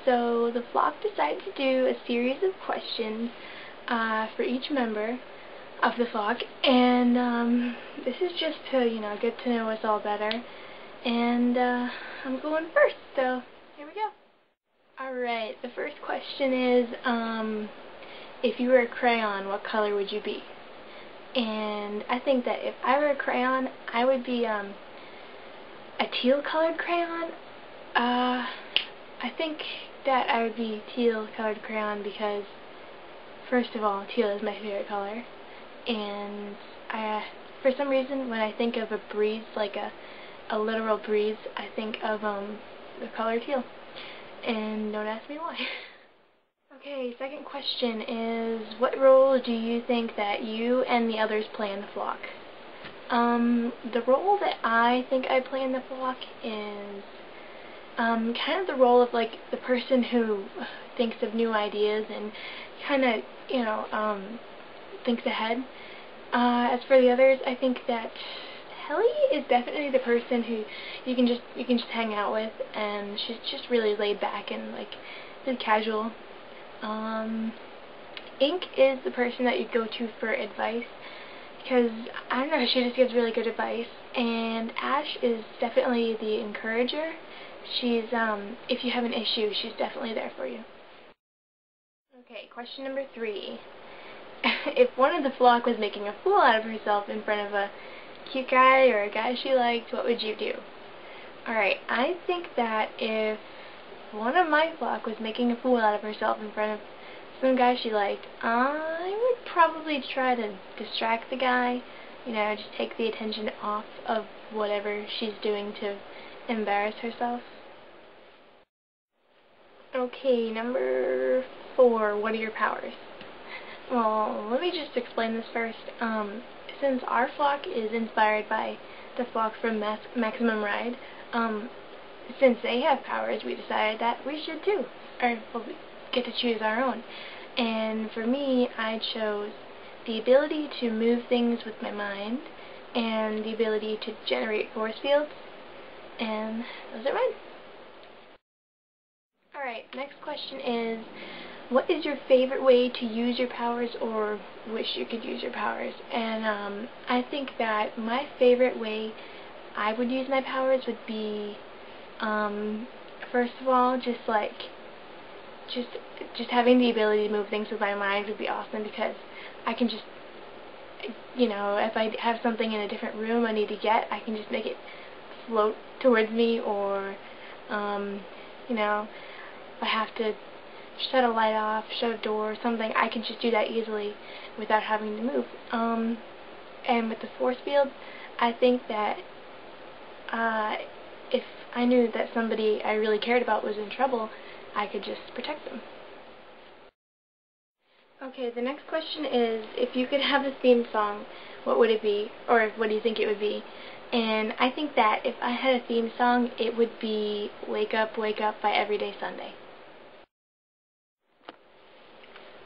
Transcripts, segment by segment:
So the flock decided to do a series of questions for each member of the flock, and this is just to, get to know us all better. And I'm going first, so here we go. Alright, the first question is, if you were a crayon, what color would you be? And I think that if I were a crayon, I would be a teal colored crayon. I think that I would be teal colored crayon because, first of all, teal is my favorite color, and for some reason when I think of a breeze, like a literal breeze, I think of the color teal, and don't ask me why. Okay, second question is, what role do you think that you and the others play in the flock? The role that I think I play in the flock is kind of the role of like the person who thinks of new ideas and kind of, thinks ahead. As for the others, I think that Helly is definitely the person who you can just hang out with, and she's just really laid back and like really casual. Ink is the person that you go to for advice, because, I don't know, she just gives really good advice. And Ash is definitely the encourager. She's, if you have an issue, she's definitely there for you. Okay, question number 3. If one of the flock was making a fool out of herself in front of a cute guy or a guy she liked, what would you do? Alright, I think that if one of my flock was making a fool out of herself in front of some guy she liked, I would probably try to distract the guy, just take the attention off of whatever she's doing to embarrass herself. Okay, number 4, what are your powers? Well, let me just explain this first. Since our flock is inspired by the flock from Maximum Ride, since they have powers, we decided that we should too, or we get to choose our own. And for me, I chose the ability to move things with my mind and the ability to generate force fields, and those are mine. Alright, next question is, what is your favorite way to use your powers, or wish you could use your powers? And I think that my favorite way I would use my powers would be, first of all, just having the ability to move things with my mind would be awesome, because I can just, if I have something in a different room I need to get, I can just make it float towards me, or, if I have to shut a light off, shut a door, or something, I can just do that easily without having to move. And with the force field, I think that if I knew that somebody I really cared about was in trouble, I could just protect them. Okay, the next question is, if you could have a theme song, what would it be, or what do you think it would be? And I think that if I had a theme song, it would be Wake Up by Everyday Sunday.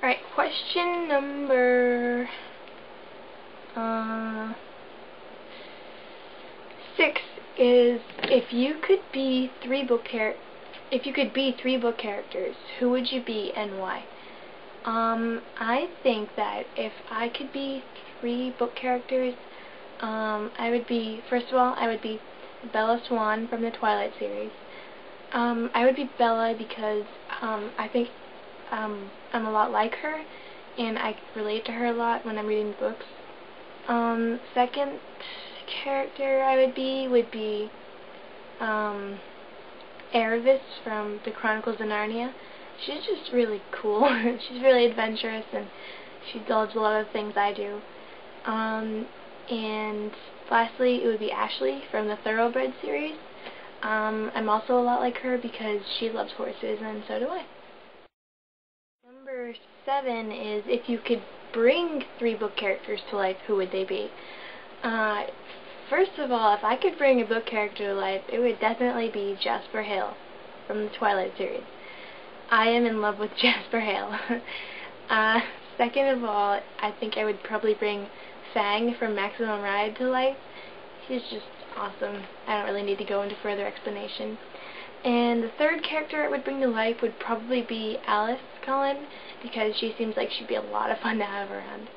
Alright, question number 6 is, if you could be 3 book characters, who would you be and why? I think that if I could be 3 book characters, I would be, first of all, I would be Bella Swan from the Twilight series. I would be Bella because I think I'm a lot like her, and I relate to her a lot when I'm reading books. Second character I would be Erebus from the Chronicles of Narnia. She's just really cool. She's really adventurous, and she does a lot of things I do. And lastly, it would be Ashley from the Thoroughbred series. I'm also a lot like her because she loves horses, and so do I. Number 7 is, if you could bring 3 book characters to life, who would they be? First of all, if I could bring a book character to life, it would definitely be Jasper Hale from the Twilight series. I am in love with Jasper Hale. Second of all, I think I would probably bring Fang from Maximum Ride to life. He's just awesome. I don't really need to go into further explanation. And the third character I would bring to life would probably be Alice Cullen, because she seems like she'd be a lot of fun to have around.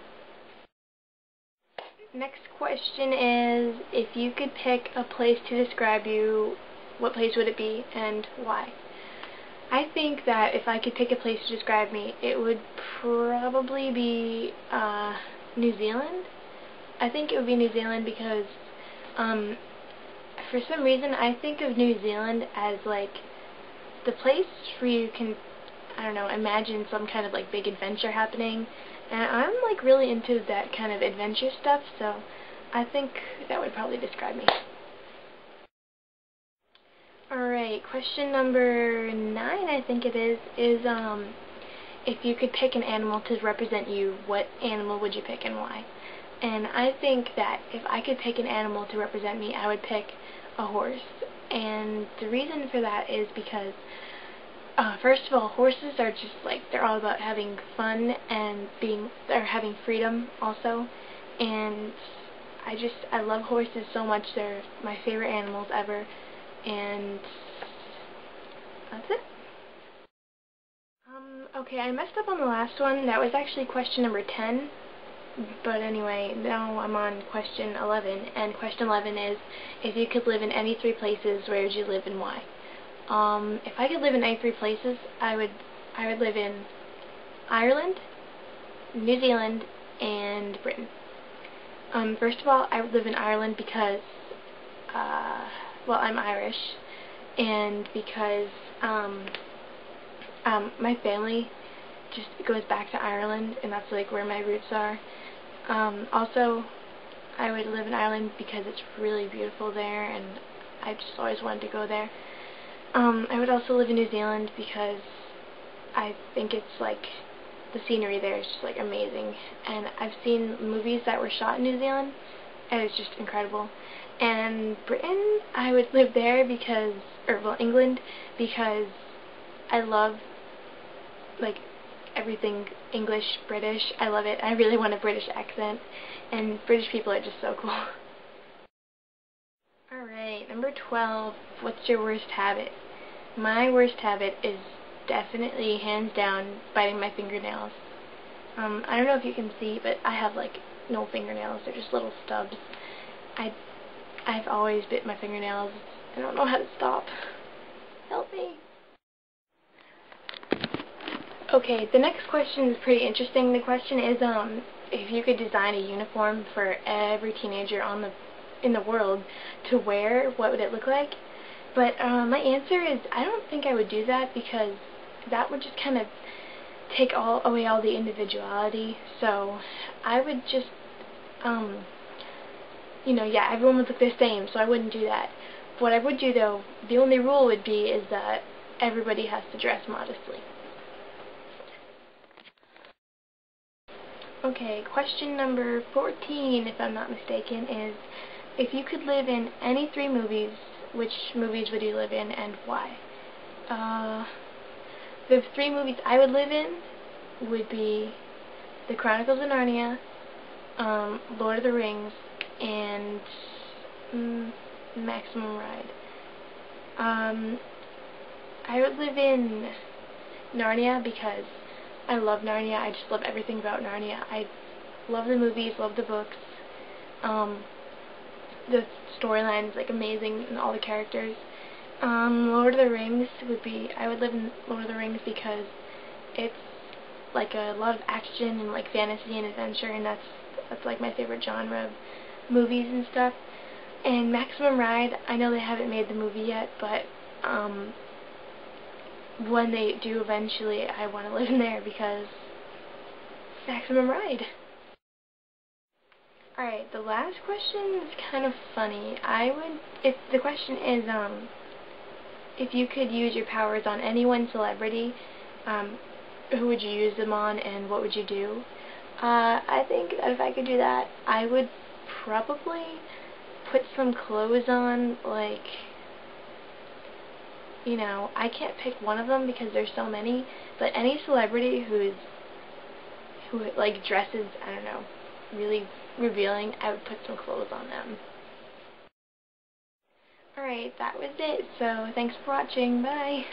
Next question is, if you could pick a place to describe you, what place would it be and why? I think that if I could pick a place to describe me, it would probably be New Zealand. I think it would be New Zealand because for some reason I think of New Zealand as like the place where you can, I don't know, imagine some kind of like big adventure happening, and I'm like really into that kind of adventure stuff, so I think that would probably describe me. Alright, question number 9, I think it is if you could pick an animal to represent you, what animal would you pick and why? And I think that if I could pick an animal to represent me, I would pick a horse. And the reason for that is because, first of all, horses are just like, they're all about having fun and they're having freedom also. And I love horses so much. They're my favorite animals ever. And that's it. Okay, I messed up on the last one. That was actually question number 10. But anyway, now I'm on question 11. And question 11 is, if you could live in any 3 places, where would you live and why? If I could live in any 3 places, I would live in Ireland, New Zealand, and Britain. First of all, I would live in Ireland because, well, I'm Irish, and because my family just goes back to Ireland, and that's like where my roots are. Also, I would live in Ireland because it's really beautiful there, and I just always wanted to go there. I would also live in New Zealand because I think it's like, the scenery there is just like amazing, and I've seen movies that were shot in New Zealand, and it's just incredible. And Britain, I would live there because, or well, England, because I love like everything English, British. I love it. I really want a British accent, and British people are just so cool. Alright, number 12, what's your worst habit? My worst habit is definitely, hands down, biting my fingernails. I don't know if you can see, but I have like no fingernails. They're just little stubs. I've always bit my fingernails. I don't know how to stop. Help me. Okay, the next question is pretty interesting. The question is, if you could design a uniform for every teenager in the world to wear, what would it look like? But my answer is, I don't think I would do that, because that would just kind of take away all the individuality. So I would just, yeah, everyone would look the same, so I wouldn't do that. What I would do, though, the only rule would be is that everybody has to dress modestly. Okay, question number 14, if I'm not mistaken, is, if you could live in any 3 movies, which movies would you live in and why? The 3 movies I would live in would be The Chronicles of Narnia, Lord of the Rings, and Maximum Ride. I would live in Narnia because I love Narnia. I just love everything about Narnia. I love the movies, love the books. The storyline is like amazing, and all the characters. Lord of the Rings would be, I would live in Lord of the Rings because it's like a lot of action and like fantasy and adventure, and that's like my favorite genre of movies and stuff. And Maximum Ride, I know they haven't made the movie yet, but when they do eventually, I want to live in there because Maximum Ride. Alright, the last question is kind of funny. If the question is, if you could use your powers on any one celebrity, who would you use them on and what would you do? I think that if I could do that, I would probably put some clothes on, like, I can't pick one of them because there's so many, but any celebrity who like dresses, I don't know, really revealing, I would put some clothes on them. Alright, that was it. So thanks for watching. Bye.